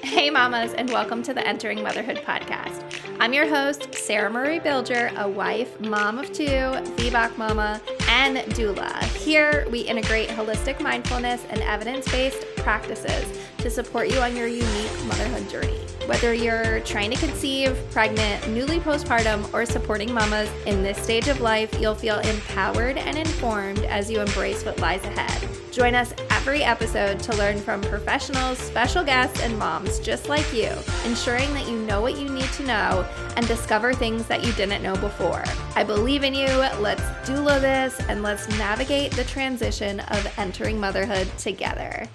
Hey mamas, and welcome to the Entering Motherhood podcast. I'm your host, Sarah Marie Bilger, a wife, mom of two, VBAC mama, and doula. Here we integrate holistic mindfulness and evidence-based practices to support you on your unique motherhood journey. Whether you're trying to conceive, pregnant, newly postpartum, or supporting mamas in this stage of life, you'll feel empowered and informed as you embrace what lies ahead. Join us every episode to learn from professionals, special guests, and moms just like you, ensuring that you know what you need to know and discover things that you didn't know before. I believe in you. Let's doula this and let's navigate the transition of entering motherhood together.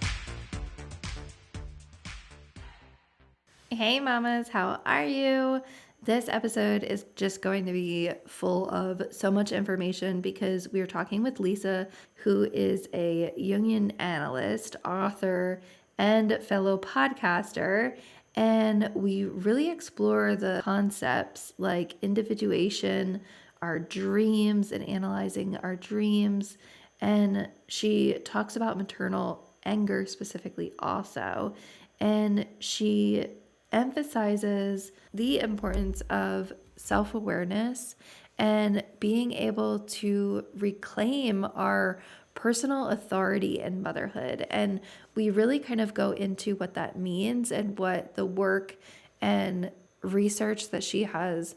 Hey mamas, how are you? This episode is just going to be full of so much information because we're talking with Lisa, who is a Jungian analyst, author, and fellow podcaster. And we really explore the concepts like individuation, our dreams, and analyzing our dreams. And she talks about maternal anger specifically also. And she emphasizes the importance of self-awareness and being able to reclaim our personal authority in motherhood. And we really kind of go into what that means and what the work and research that she has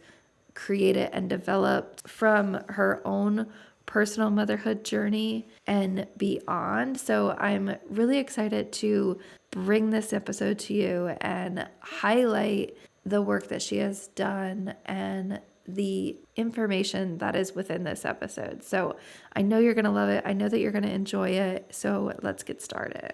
created and developed from her own personal motherhood journey and beyond. So I'm really excited to bring this episode to you and highlight the work that she has done and the information that is within this episode. So I know you're going to love it. I know that you're going to enjoy it. So let's get started.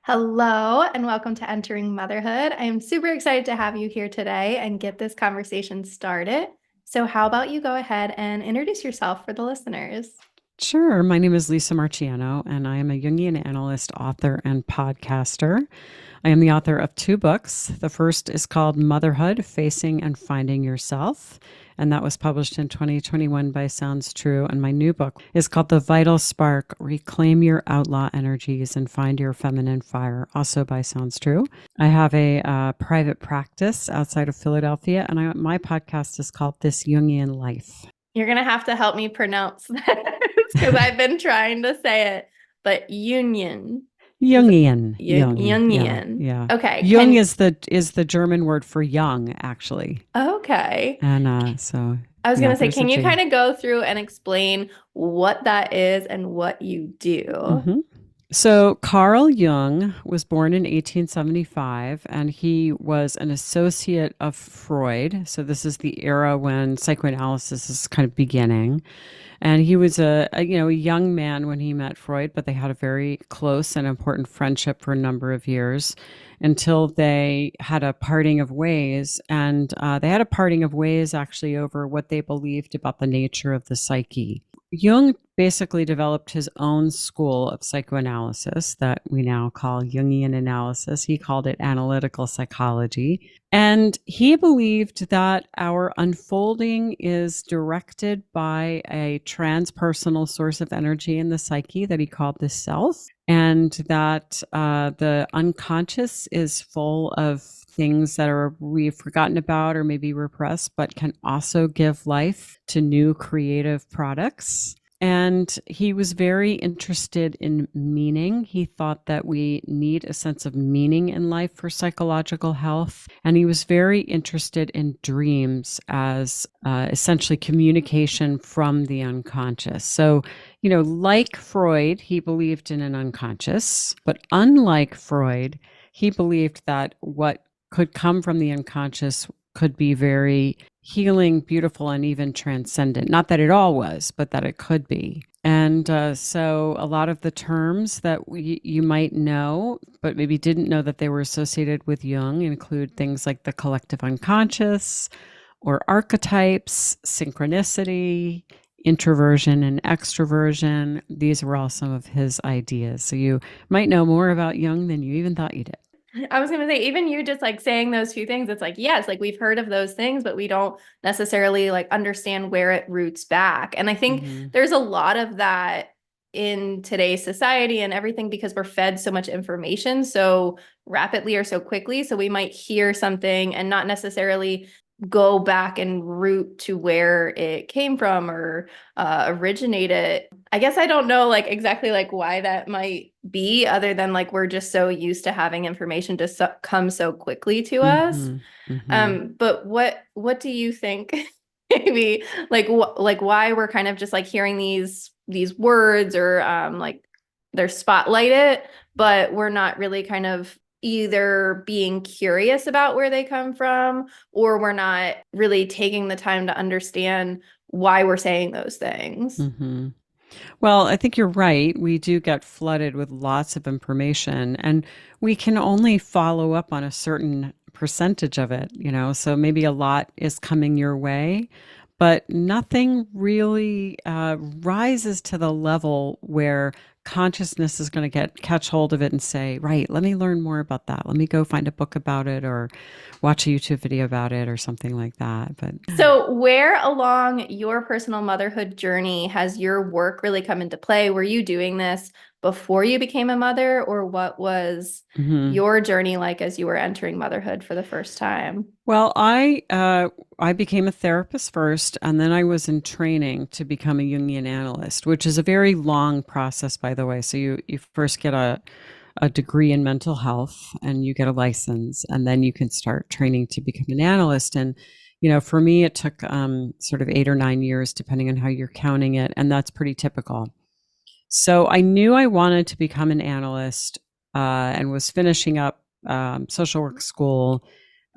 Hello, and welcome to Entering Motherhood. I am super excited to have you here today and get this conversation started. So how about you go ahead and introduce yourself for the listeners? Sure. My name is Lisa Marciano, and I am a Jungian analyst, author, and podcaster. I am the author of 2 books. The first is called Motherhood, Facing and Finding Yourself, and that was published in 2021 by Sounds True. And my new book is called The Vital Spark, Reclaim Your Outlaw Energies and Find Your Feminine Fire, also by Sounds True. I have a private practice outside of Philadelphia, and my podcast is called This Jungian Life. You're going to have to help me pronounce that because I've been trying to say it, but Jungian. Jungian. Jungian. Yeah. Okay. Jung is the German word for young, actually. Okay. And so I was going to say, can you kind of go through and explain what that is and what you do? Mm-hmm. So Carl Jung was born in 1875, and he was an associate of Freud. So this is the era when psychoanalysis is kind of beginning. And he was a young man when he met Freud, but they had a very close and important friendship for a number of years until they had a parting of ways. And they had a parting of ways actually over what they believed about the nature of the psyche. Jung basically developed his own school of psychoanalysis that we now call Jungian analysis. He called it analytical psychology. And he believed that our unfolding is directed by a transpersonal source of energy in the psyche that he called the self, and that the unconscious is full of things that we've forgotten about or maybe repressed, but can also give life to new creative products. And he was very interested in meaning. He thought that we need a sense of meaning in life for psychological health. And he was very interested in dreams as essentially communication from the unconscious. So, like Freud, he believed in an unconscious, but unlike Freud, he believed that what could come from the unconscious could be very healing, beautiful, and even transcendent. Not that it all was, but that it could be. And so a lot of the terms that you might know, but maybe didn't know that they were associated with Jung, include things like the collective unconscious or archetypes, synchronicity, introversion and extroversion. These were all some of his ideas. So you might know more about Jung than you even thought you did. I was going to say, even you just like saying those few things, it's like, yes, like we've heard of those things, but we don't necessarily like understand where it roots back. And I think there's a lot of that in today's society and everything because we're fed so much information so rapidly or so quickly. So we might hear something and not necessarily go back and root to where it came from or originated. I guess I don't know like exactly like why that might be, other than like we're just so used to having information just come so quickly to us. Mm-hmm. Mm-hmm. But what do you think? Maybe like like why we're kind of just like hearing these words, or like they're spotlighted, but we're not really kind of either being curious about where they come from, or we're not really taking the time to understand why we're saying those things. Mm-hmm. Well, I think you're right. We do get flooded with lots of information, and we can only follow up on a certain percentage of it, So maybe a lot is coming your way, but nothing really rises to the level where consciousness is going to catch hold of it and say, right, let me learn more about that. Let me go find a book about it or watch a YouTube video about it or something like that. But So, where along your personal motherhood journey has your work really come into play? Were you doing this before you became a mother, or what was Mhm. your journey like as you were entering motherhood for the first time? Well, I became a therapist first, and then I was in training to become a Jungian analyst, which is a very long process, by the way. So you first get a degree in mental health, and you get a license, and then you can start training to become an analyst. And for me, it took sort of 8 or 9 years, depending on how you're counting it, and that's pretty typical. So I knew I wanted to become an analyst, and was finishing up social work school.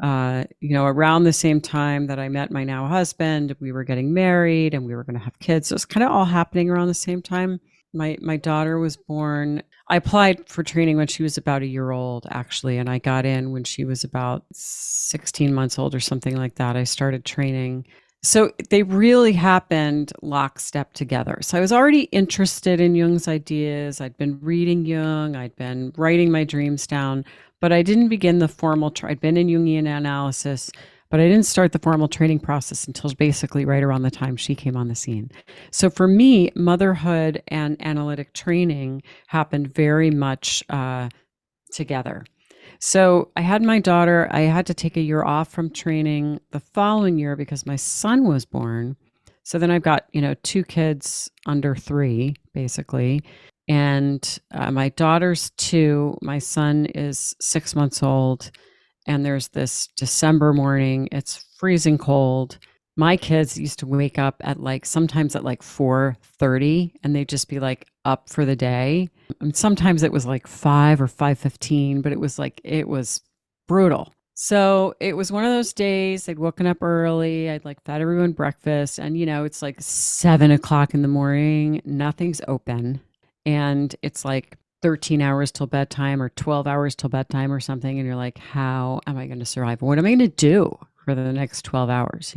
Around the same time that I met my now husband, we were getting married and we were going to have kids. So it was kind of all happening around the same time. My daughter was born. I applied for training when she was about a year old, actually, and I got in when she was about 16 months old or something like that. I started training. So they really happened lockstep together. So I was already interested in Jung's ideas. I'd been reading Jung, I'd been writing my dreams down, but I didn't begin the formal, I'd been in Jungian analysis, but I didn't start the formal training process until basically right around the time she came on the scene. So for me, motherhood and analytic training happened very much together. So I had my daughter. I had to take a year off from training the following year because my son was born. So then I've got, two kids under 3, basically. And my daughter's 2. My son is 6 months old. And there's this December morning. It's freezing cold. My kids used to wake up at sometimes at 4:30, and they'd just be up for the day. And sometimes it was 5 or 5:15, but it was brutal. So it was one of those days. They'd woken up early. I'd fed everyone breakfast, and it's 7 o'clock in the morning. Nothing's open, and it's 13 hours till bedtime or 12 hours till bedtime or something. And you're like, how am I going to survive? What am I going to do for the next 12 hours?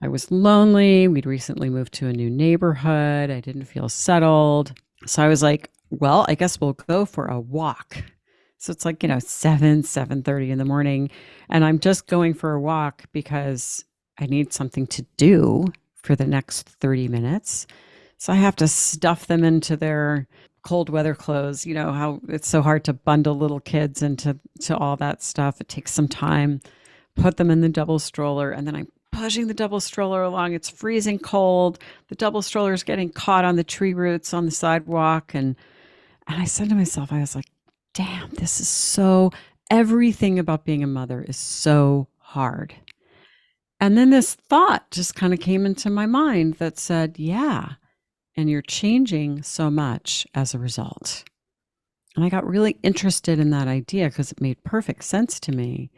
I was lonely. We'd recently moved to a new neighborhood. I didn't feel settled. So I was like, well, I guess we'll go for a walk. So it's 7:30 in the morning. And I'm just going for a walk because I need something to do for the next 30 minutes. So I have to stuff them into their cold weather clothes. You know how it's so hard to bundle little kids into all that stuff. It takes some time. Put them in the double stroller, and then I'm pushing the double stroller along. It's freezing cold. The double stroller is getting caught on the tree roots on the sidewalk. And I said to myself, I was like, damn, this is so, everything about being a mother is so hard. And then this thought just kind of came into my mind that said, yeah, and you're changing so much as a result. And I got really interested in that idea because it made perfect sense to me.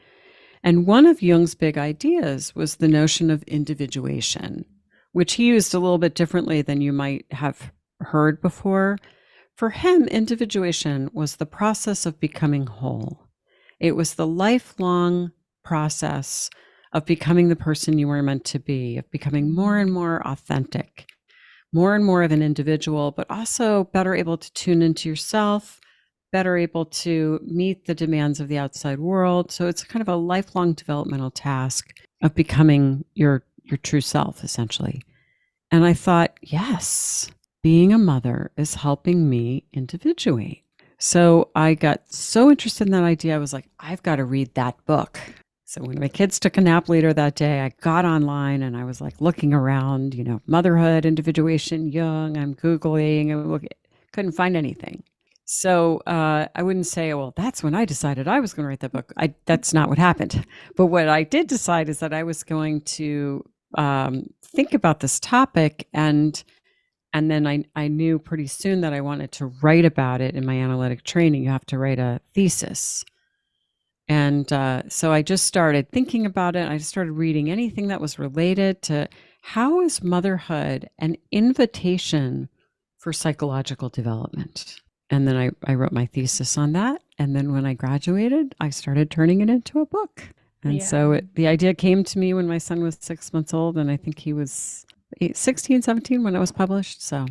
And one of Jung's big ideas was the notion of individuation, which he used a little bit differently than you might have heard before. For him, individuation was the process of becoming whole. It was the lifelong process of becoming the person you were meant to be, of becoming more and more authentic, more and more of an individual, but also better able to tune into yourself, better able to meet the demands of the outside world. So it's kind of a lifelong developmental task of becoming your true self, essentially. And I thought, yes, being a mother is helping me individuate. So I got so interested in that idea. I was like, I've got to read that book. So when my kids took a nap later that day, I got online and I was like looking around, motherhood, individuation, Jung. I'm Googling and couldn't find anything. So I wouldn't say, well, that's when I decided I was going to write that book. That's not what happened. But what I did decide is that I was going to think about this topic, and then I knew pretty soon that I wanted to write about it in my analytic training. You have to write a thesis. And so I just started thinking about it. I just started reading anything that was related to how is motherhood an invitation for psychological development. And then I wrote my thesis on that. And then when I graduated, I started turning it into a book. And Yeah. so the idea came to me when my son was 6 months old. And I think he was 16, 17 when it was published. So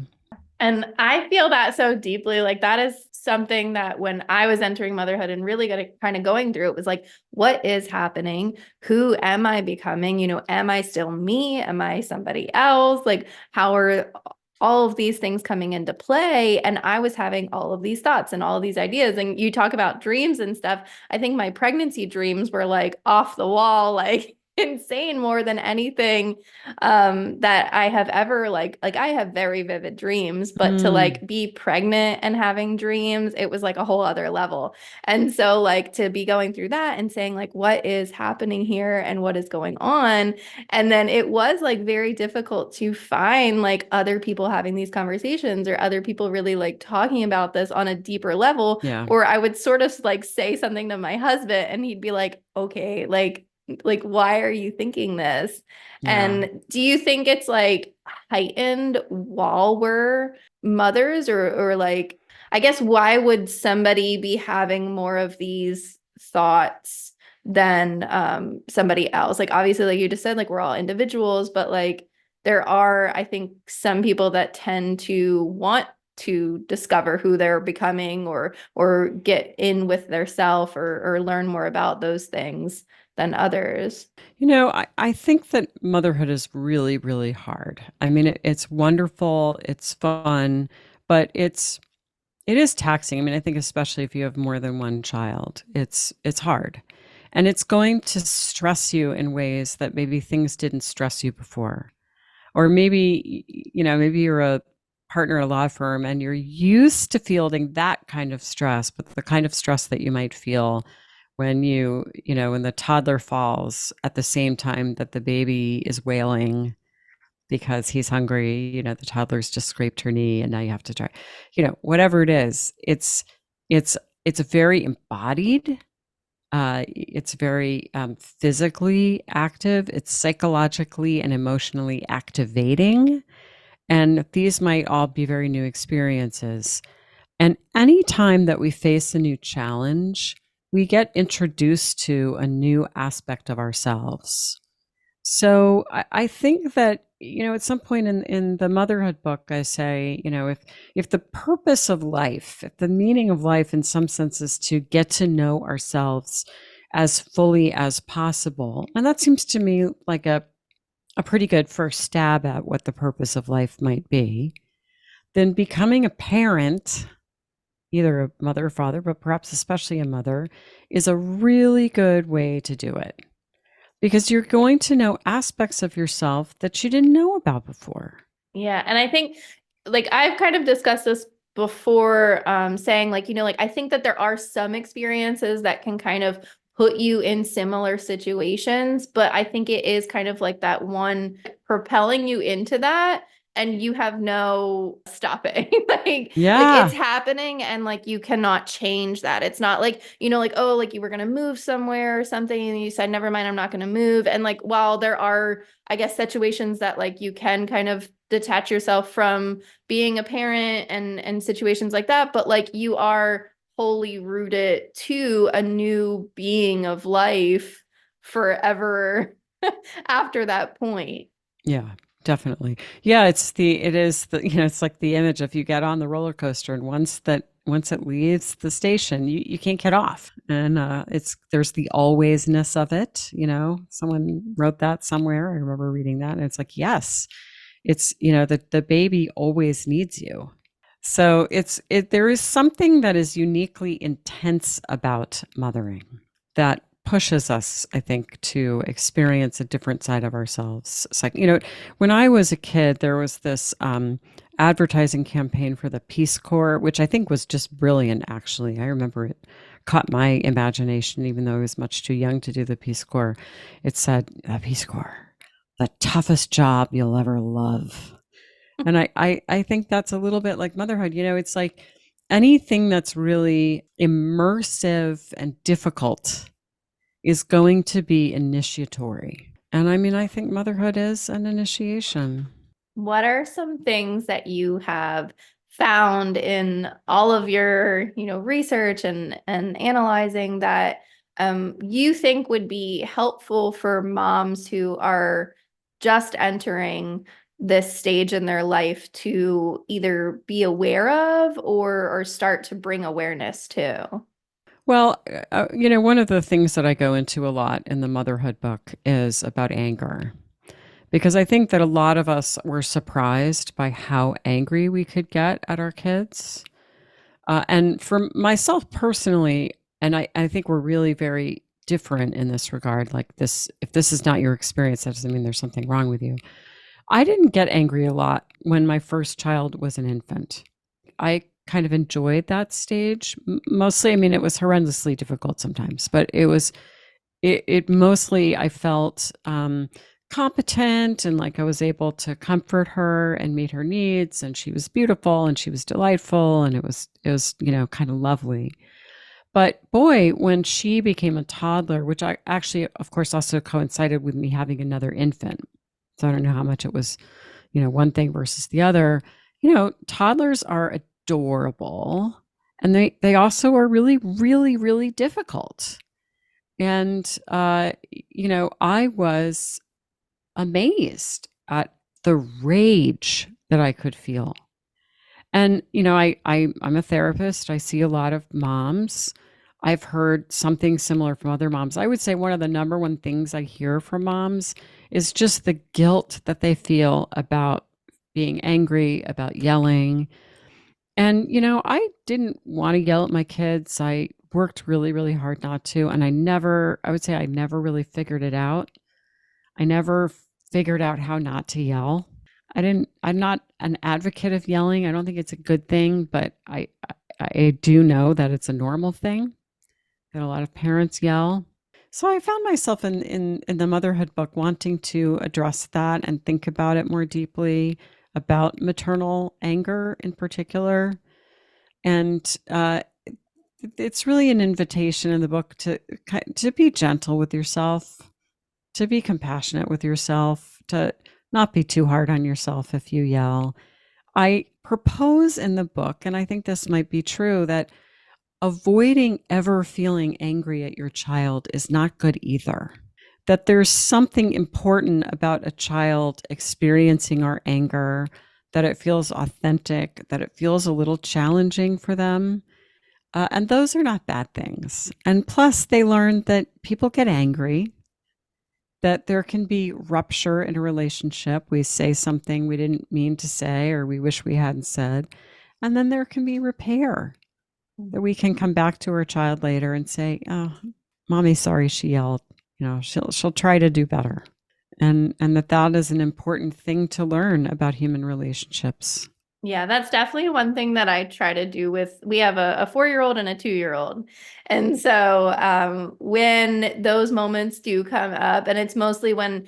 And I feel that so deeply. Like that is something that when I was entering motherhood and really kind of going through it was like, what is happening? Who am I becoming? Am I still me? Am I somebody else? Like, how are all of these things coming into play? And I was having all of these thoughts and all of these ideas. And you talk about dreams and stuff. I think my pregnancy dreams were like off the wall, like insane more than anything that I have ever like I have very vivid dreams, but to like be pregnant and having dreams, it was like a whole other level. And so like to be going through that and saying like what is happening here and what is going on, and then it was like very difficult to find like other people having these conversations or other people really like talking about this on a deeper level, yeah, or I would sort of like say something to my husband and he'd be like, okay, like why are you thinking this? yeah. And do you think it's like heightened while we're mothers, or like, I guess why would somebody be having more of these thoughts than somebody else? Like obviously, like you just said, like we're all individuals, but like there are, I think, some people that tend to want to discover who they're becoming or get in with their self or learn more about those things than others. I think that motherhood is really, really hard. I mean, it's wonderful, it's fun, but it is taxing. I mean, I think especially if you have more than one child, it's hard. And it's going to stress you in ways that maybe things didn't stress you before. Or maybe you're a partner at a law firm and you're used to fielding that kind of stress, but the kind of stress that you might feel when the toddler falls at the same time that the baby is wailing because he's hungry, the toddler's just scraped her knee and now you have to try, whatever it is, it's it's very embodied. It's very physically active. It's psychologically and emotionally activating. And these might all be very new experiences. And any time that we face a new challenge, we get introduced to a new aspect of ourselves. So I think that, at some point in the motherhood book, I say, if the purpose of life, if the meaning of life in some sense is to get to know ourselves as fully as possible, and that seems to me like a pretty good first stab at what the purpose of life might be, then becoming a parent, either a mother or father, but perhaps especially a mother, is a really good way to do it because you're going to know aspects of yourself that you didn't know about before. Yeah. And I think like I've kind of discussed this before, saying like, like I think that there are some experiences that can kind of put you in similar situations, but I think it is kind of like that one propelling you into that and you have no stopping. Like it's Yeah. happening and like you cannot change that. It's not like, like, oh, like you were gonna move somewhere or something and you said, never mind, I'm not gonna move. And like while there are, I guess, situations that like you can kind of detach yourself from being a parent and situations like that, but like you are wholly rooted to a new being of life forever after that point. Yeah, definitely. Yeah, it's like the image if you get on the roller coaster and once it leaves the station, you can't get off. And there's the alwaysness of it. Someone wrote that somewhere. I remember reading that, and it's like, yes, It's, the baby always needs you. So there is something that is uniquely intense about mothering that pushes us, I think, to experience a different side of ourselves. It's like, when I was a kid, there was this advertising campaign for the Peace Corps, which I think was just brilliant, actually. I remember it caught my imagination, even though I was much too young to do the Peace Corps. It said, Peace Corps, the toughest job you'll ever love. And I think that's a little bit like motherhood. It's like anything that's really immersive and difficult is going to be initiatory. And I mean, I think motherhood is an initiation. What are some things that you have found in all of your, research and analyzing that you think would be helpful for moms who are just entering this stage in their life to either be aware of or start to bring awareness to? Well, one of the things that I go into a lot in the motherhood book is about anger. Because I think that a lot of us were surprised by how angry we could get at our kids. And for myself personally, and I think we're really very different in this regard. Like this, if this is not your experience, that doesn't mean there's something wrong with you. I didn't get angry a lot when my first child was an infant. I kind of enjoyed that stage. Mostly, I mean, it was horrendously difficult sometimes, but it mostly, I felt competent, and like I was able to comfort her and meet her needs, and she was beautiful and she was delightful, and it was kind of lovely. But boy, when she became a toddler, which I actually, of course, also coincided with me having another infant. So I don't know how much it was, one thing versus the other. Toddlers are adorable, and they also are really, really, really difficult. And I was amazed at the rage that I could feel. And I'm a therapist. I see a lot of moms. I've heard something similar from other moms. I would say one of the number one things I hear from moms is just the guilt that they feel about being angry, about yelling. And I didn't want to yell at my kids. I worked really, really hard not to, and I would say I never really figured it out. I never figured out how not to yell. I'm not an advocate of yelling. I don't think it's a good thing, but I do know that it's a normal thing that a lot of parents yell. So I found myself in the motherhood book wanting to address that and think about it more deeply, about maternal anger in particular. And it's really an invitation in the book to be gentle with yourself, to be compassionate with yourself, to not be too hard on yourself if you yell. I propose in the book, and I think this might be true, that avoiding ever feeling angry at your child is not good either. That there's something important about a child experiencing our anger, that it feels authentic, that it feels a little challenging for them. And those are not bad things. And plus, they learn that people get angry, that there can be rupture in a relationship. We say something we didn't mean to say or we wish we hadn't said. And then there can be repair, that we can come back to our child later and say, "Oh, mommy's sorry she yelled. She'll try to do better." And that is an important thing to learn about human relationships. Yeah, that's definitely one thing that I try to do with, we have a 4-year-old and a 2-year-old. And so when those moments do come up, and it's mostly when,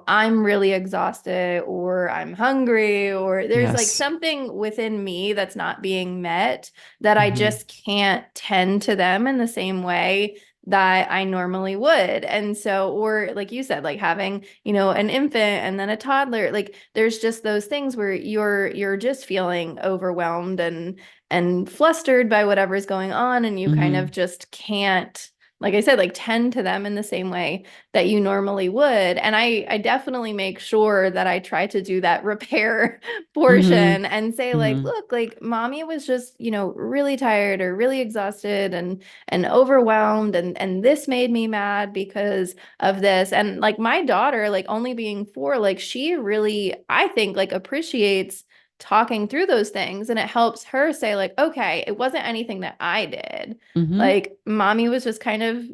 I'm really exhausted or I'm hungry or there's like Yes. something within me that's not being met, that I Hmm. just can't tend to them in the same way that I normally would. And so, or like you said, like having, an infant and then a toddler, like there's just those things where you're just feeling overwhelmed and flustered by whatever's going on, and you kind of Hmm. just can't like I said, like tend to them in the same way that you normally would. And I definitely make sure that I try to do that repair Mhm. portion and say like, Mhm. look, like mommy was just, really tired or really exhausted and overwhelmed and this made me mad because of this. And like my daughter, like only being 4, like she really, I think, like appreciates talking through those things, and it helps her say like, okay, it wasn't anything that I did. Mhm. Like mommy was just kind of,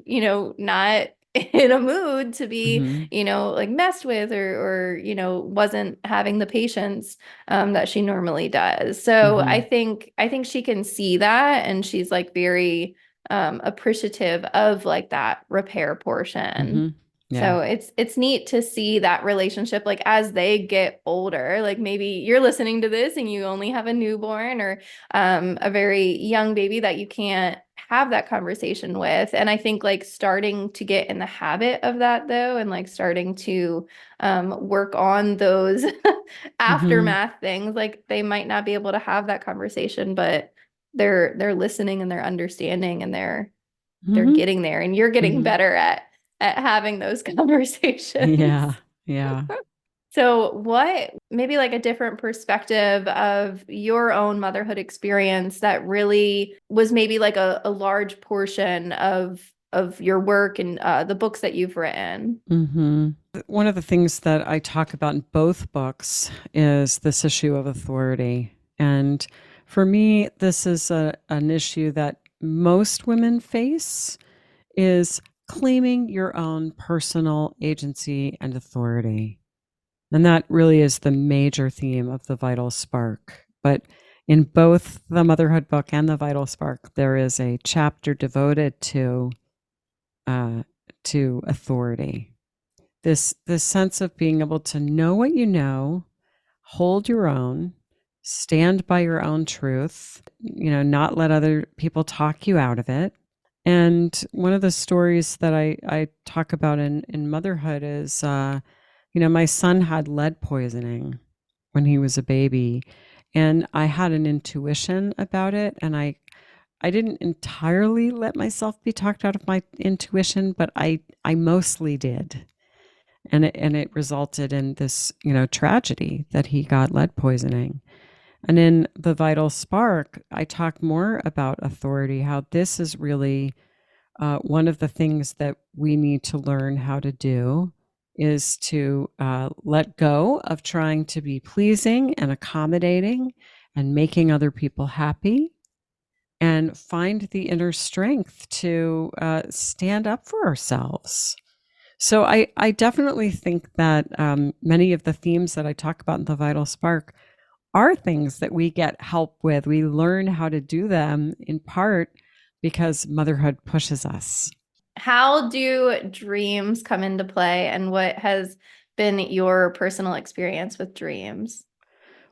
not in a mood to be, Mhm. like messed with or wasn't having the patience that she normally does. So I Mhm. think I think she can see that, and she's like very appreciative of like that repair portion. Mhm. Yeah. So it's neat to see that relationship like as they get older. Like maybe you're listening to this and you only have a newborn or a very young baby that you can't have that conversation with. And I think like starting to get in the habit of that though, and like starting to work on those Mhm. aftermath things, like they might not be able to have that conversation, but they're listening and they're understanding and they're Mhm. getting there, and you're getting Mhm. better at having those Yeah. conversations. Yeah. So, what maybe like a different perspective of your own motherhood experience that really was maybe like a large portion of your work and the books that you've written? Mhm. One of the things that I talk about in both books is this issue of authority. And for me, this is an issue that most women face is claiming your own personal agency and authority. And that really is the major theme of the Vital Spark. But in both the Motherhood book and the Vital Spark, there is a chapter devoted uh, to authority. This sense of being able to know what you know, hold your own, stand by your own truth, not let other people talk you out of it. And one of the stories that I talk about in motherhood is, my son had lead poisoning when he was a baby, and I had an intuition about it, and I didn't entirely let myself be talked out of my intuition, but I mostly did. And it resulted in this, tragedy that he got lead poisoning. And in the Vital Spark, I talk more about authority, how this is really one of the things that we need to learn how to do is to let go of trying to be pleasing and accommodating and making other people happy, and find the inner strength to stand up for ourselves. So I definitely think that many of the themes that I talk about in the Vital Spark are things that we get help with. We learn how to do them in part because motherhood pushes us. How do dreams come into play, and what has been your personal experience with dreams?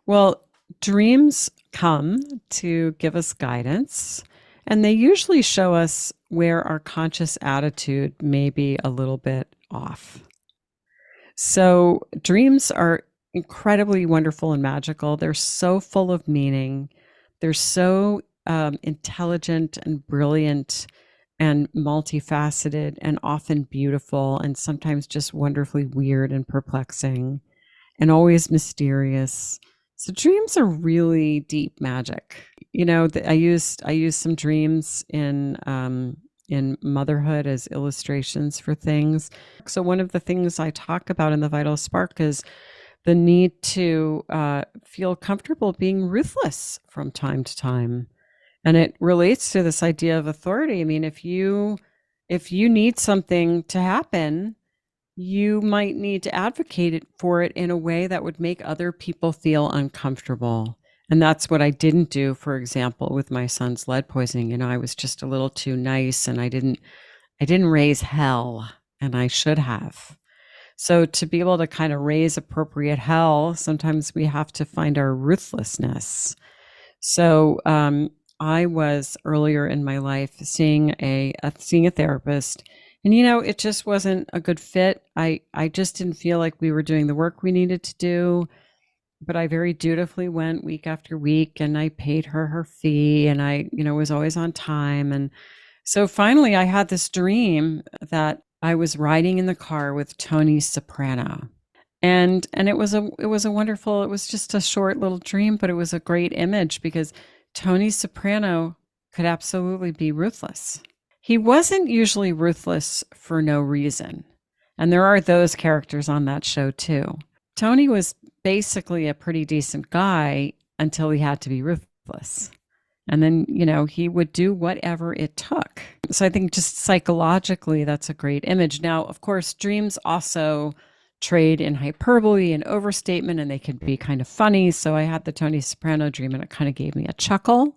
Well, dreams come to give us guidance, and they usually show us where our conscious attitude may be a little bit off. So, dreams are incredibly wonderful and magical. They're so full of meaning. They're so intelligent and brilliant and multifaceted and often beautiful and sometimes just wonderfully weird and perplexing and always mysterious. So dreams are really deep magic. I use some dreams in motherhood as illustrations for things. So one of the things I talk about in the Vital Spark is the need to feel comfortable being ruthless from time to time, and it relates to this idea of authority. I mean, if you need something to happen, you might need to advocate for it in a way that would make other people feel uncomfortable. And that's what I didn't do, for example, with my son's lead poisoning. I was just a little too nice, and I didn't raise hell, and I should have. So to be able to kind of raise appropriate hell, sometimes we have to find our ruthlessness. So I was earlier in my life seeing a therapist, and it just wasn't a good fit. I just didn't feel like we were doing the work we needed to do. But I very dutifully went week after week, and I paid her fee, and I was always on time, and So finally, I had this dream that I was riding in the car with Tony Soprano. And it was a wonderful, it was just a short little dream, but it was a great image because Tony Soprano could absolutely be ruthless. He wasn't usually ruthless for no reason. And there are those characters on that show too. Tony was basically a pretty decent guy until he had to be ruthless. And then, he would do whatever it took. So I think just psychologically, that's a great image. Now, of course, dreams also trade in hyperbole and overstatement, and they can be kind of funny. So I had the Tony Soprano dream, and it kind of gave me a chuckle.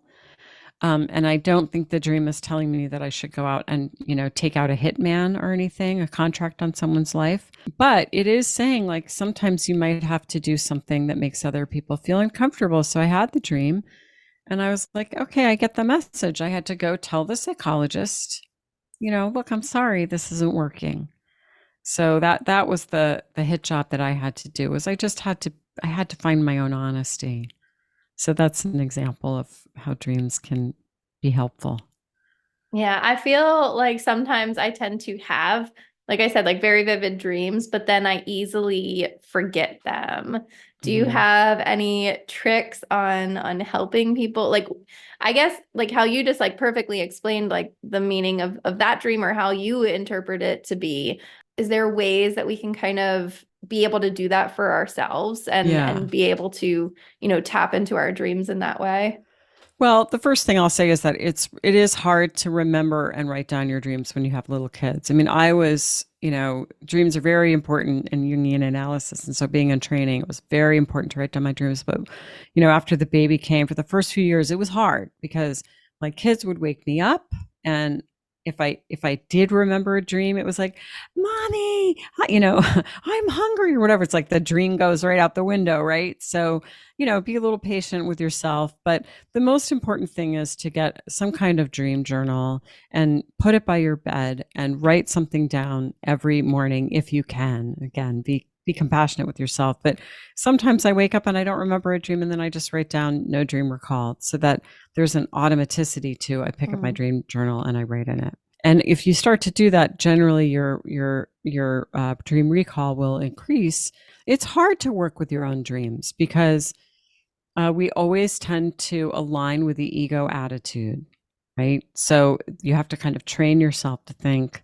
And I don't think the dream is telling me that I should go out and, take out a hitman or anything, a contract on someone's life. But it is saying, like, sometimes you might have to do something that makes other people feel uncomfortable. So I had the dream and I was like, okay, I get the message. I had to go tell the psychologist, look, I'm sorry, this isn't working. So that was the hit job that I had to do, was I had to find my own honesty. So that's an example of how dreams can be helpful. Yeah, I feel like sometimes I tend to have, like I said, like very vivid dreams, but then I easily forget them. Do you Mhm. have any tricks on helping people? Like, I guess like how you just like perfectly explained like the meaning of that dream or how you interpret it to be. Is there ways that we can kind of be able to do that for ourselves Yeah. and be able to, tap into our dreams in that way? Well, the first thing I'll say is that it is hard to remember and write down your dreams when you have little kids. I mean, dreams are very important in Jungian analysis, and so being in training, it was very important to write down my dreams. But after the baby came, for the first few years, it was hard because my kids would wake me up, and if I did remember a dream, it was like, "Mommy, I'm hungry" or whatever. It's like the dream goes right out the window, right? So be a little patient with yourself, but the most important thing is to get some kind of dream journal and put it by your bed and write something down every morning if you can. Again, be compassionate with yourself. But sometimes I wake up and I don't remember a dream, and then I just write down no dream recalled, so that there's an automaticity to I pick up my Mm. dream journal and I write in it. And if you start to do that, generally your dream recall will increase. It's hard to work with your own dreams because we always tend to align with the ego attitude, right? So you have to kind of train yourself to think,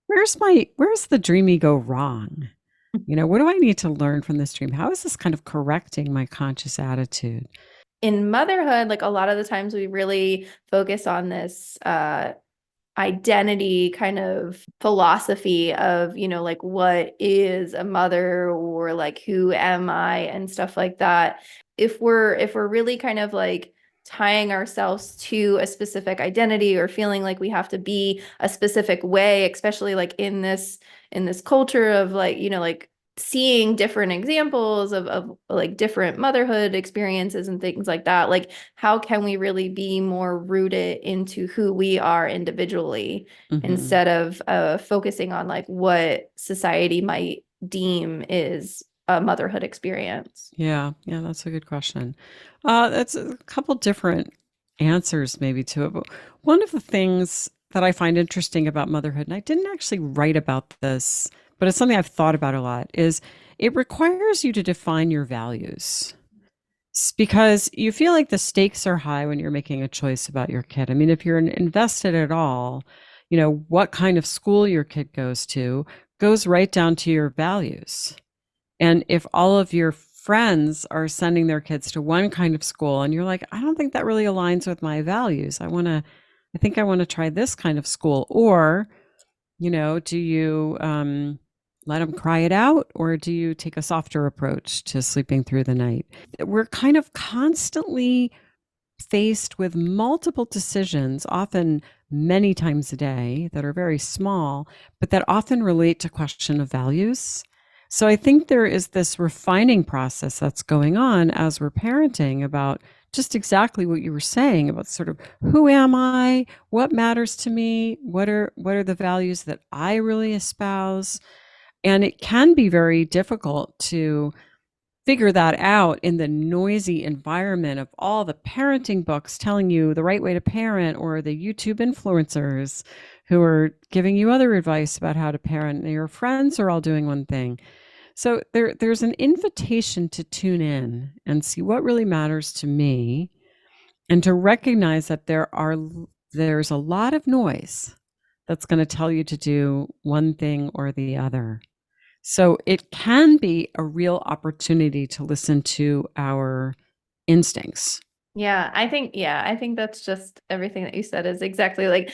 where's the dream ego wrong? What do I need to learn from this dream? How is this kind of correcting my conscious attitude? In motherhood, like a lot of the times we really focus on this identity kind of philosophy of, like what is a mother or like who am I and stuff like that. If we're really kind of like tying ourselves to a specific identity or feeling like we have to be a specific way, especially like in this culture of like, like seeing different examples of like different motherhood experiences and things like that, like how can we really be more rooted into who we are individually Hmm. instead of focusing on like what society might deem is a motherhood experience? Yeah, yeah, that's a good question. That's a couple different answers maybe to it. But one of the things that I find interesting about motherhood, and I didn't actually write about this, but it's something I've thought about a lot, is it requires you to define your values. Because you feel like the stakes are high when you're making a choice about your kid. I mean, if you're invested at all, what kind of school your kid goes to goes right down to your values. And if all of your friends are sending their kids to one kind of school and you're like, I don't think that really aligns with my values. I think I want to try this kind of school. Or, do you let them cry it out, or do you take a softer approach to sleeping through the night? We're kind of constantly faced with multiple decisions, often many times a day, that are very small, but that often relate to question of values. So I think there is this refining process that's going on as we're parenting about just exactly what you were saying about sort of who am I, what matters to me, what are the values that I really espouse. And it can be very difficult to figure that out in the noisy environment of all the parenting books telling you the right way to parent, or the YouTube influencers who are giving you other advice about how to parent, and your friends are all doing one thing. So there's an invitation to tune in and see what really matters to me, and to recognize that there's a lot of noise that's going to tell you to do one thing or the other. So it can be a real opportunity to listen to our instincts. I think that's just everything that you said is exactly like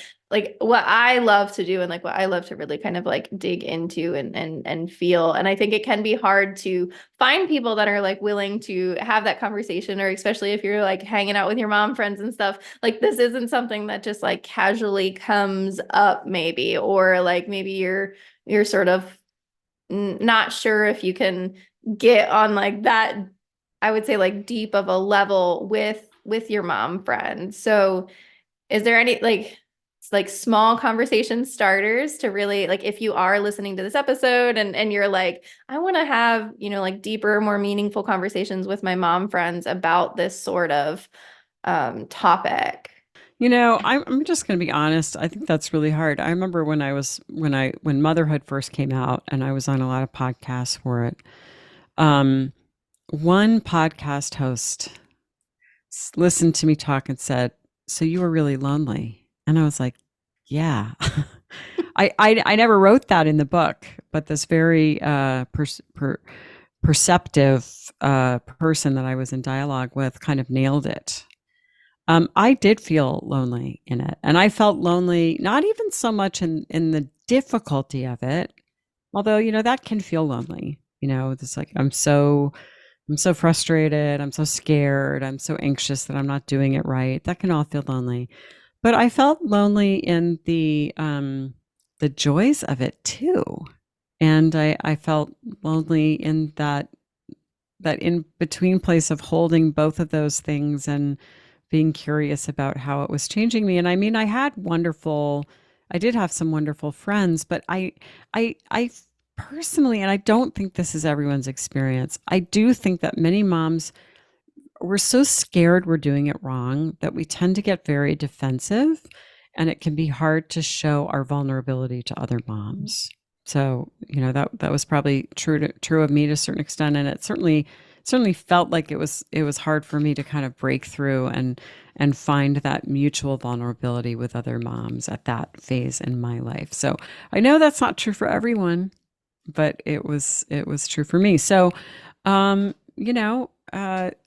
what I love to do and like what I love to really kind of like dig into and feel. And I think it can be hard to find people that are like willing to have that conversation, or especially if you're like hanging out with your mom friends and stuff. Like this isn't something that just like casually comes up maybe, or like maybe you're sort of not sure if you can get on like that, I would say like deep of a level with your mom friend. So is there any like small conversation starters to really like, if you are listening to this episode and you're like, I want to have, you know, like deeper, more meaningful conversations with my mom friends about this sort of topic. You know, I'm just going to be honest. I think that's really hard. I remember when motherhood first came out, and I was on a lot of podcasts for it. Um, One podcast host listened to me talk and said, "So you were really lonely?" And I was like, "Yeah." I never wrote that in the book, but this very perceptive person that I was in dialogue with kind of nailed it. I did feel lonely in it, and I felt lonely not even so much in the difficulty of it, although that can feel lonely. It's like I'm so frustrated, I'm so scared, I'm so anxious that I'm not doing it right. That can all feel lonely. But I felt lonely in the joys of it too. And I felt lonely in that in between place of holding both of those things and being curious about how it was changing me. And I mean, I did have some wonderful friends, but I personally, and I don't think this is everyone's experience, I do think that many moms, we're so scared we're doing it wrong that we tend to get very defensive, and it can be hard to show our vulnerability to other moms. So, that was probably true of me to a certain extent, and it certainly felt like it was hard for me to kind of break through and find that mutual vulnerability with other moms at that phase in my life. So, I know that's not true for everyone, but it was true for me. So, I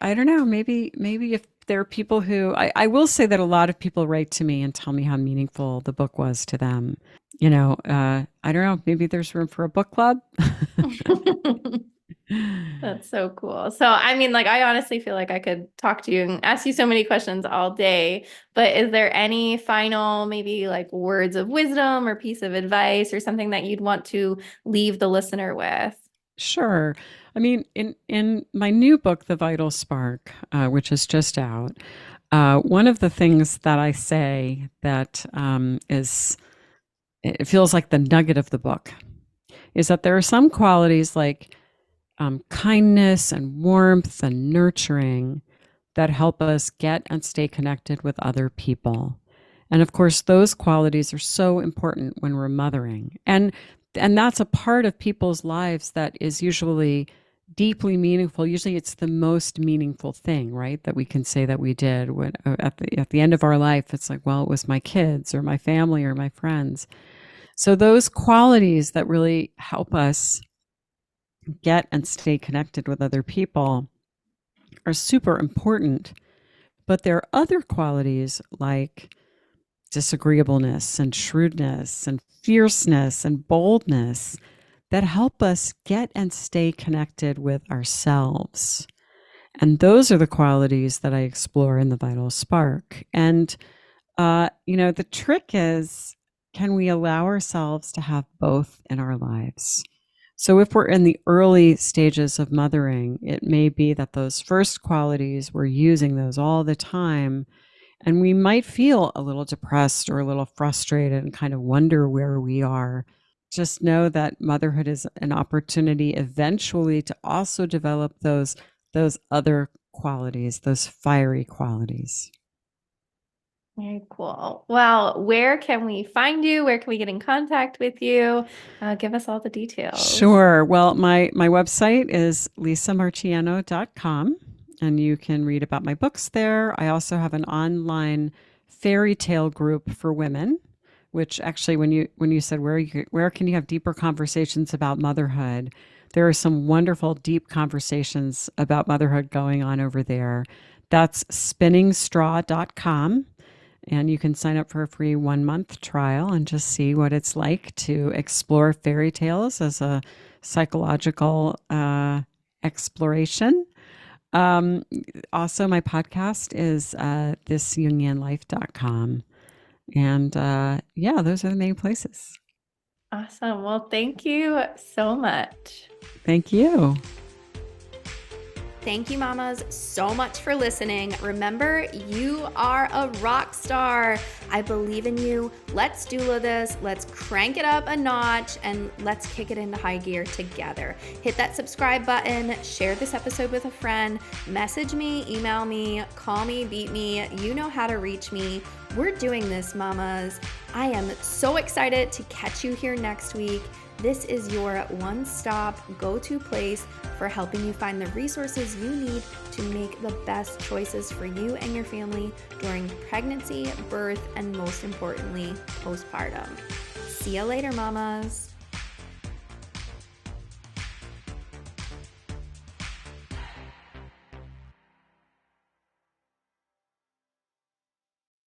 don't know, maybe if there are people who I will say that a lot of people write to me and tell me how meaningful the book was to them. I don't know, maybe there's room for a book club. That's so cool. So, I mean, like, I honestly feel like I could talk to you and ask you so many questions all day, but is there any final, maybe like words of wisdom or piece of advice or something that you'd want to leave the listener with? Sure. I mean, in my new book, The Vital Spark, which is just out, one of the things that I say that it feels like the nugget of the book, is that there are some qualities like kindness and warmth and nurturing that help us get and stay connected with other people. And of course, those qualities are so important when we're mothering. And that's a part of people's lives that is usually deeply meaningful. Usually it's the most meaningful thing, right? That we can say that we did when at the end of our life. It's like, well, it was my kids or my family or my friends. So those qualities that really help us get and stay connected with other people are super important. But there are other qualities like disagreeableness and shrewdness and fierceness and boldness that help us get and stay connected with ourselves. And those are the qualities that I explore in The Vital Spark. And, the trick is, can we allow ourselves to have both in our lives? So if we're in the early stages of mothering, it may be that those first qualities, we're using those all the time, and we might feel a little depressed or a little frustrated and kind of wonder where we are just know that motherhood is an opportunity eventually to also develop those other qualities, those fiery qualities. Very cool. Well, where can we find you? Where can we get in contact with you? Give us all the details. Sure. Well, my website is lisamarciano.com, and you can read about my books there. I also have an online fairy tale group for women, which actually when you said where can you have deeper conversations about motherhood, there are some wonderful deep conversations about motherhood going on over there. That's spinningstraw.com. And you can sign up for a free 1 month trial and just see what it's like to explore fairy tales as a psychological exploration. Um, Also, my podcast is thisjungianlife.com. And yeah, those are the main places. Awesome. Well, thank you so much. Thank you. Thank you, mamas, so much for listening. Remember, you are a rock star. I believe in you. Let's doula this. Let's crank it up a notch and let's kick it into high gear together. Hit that subscribe button, share this episode with a friend, message me, email me, call me, beat me. You know how to reach me. We're doing this, mamas. I am so excited to catch you here next week. This is your one-stop go-to place for helping you find the resources you need to make the best choices for you and your family during pregnancy, birth, and most importantly, postpartum. See you later, mamas.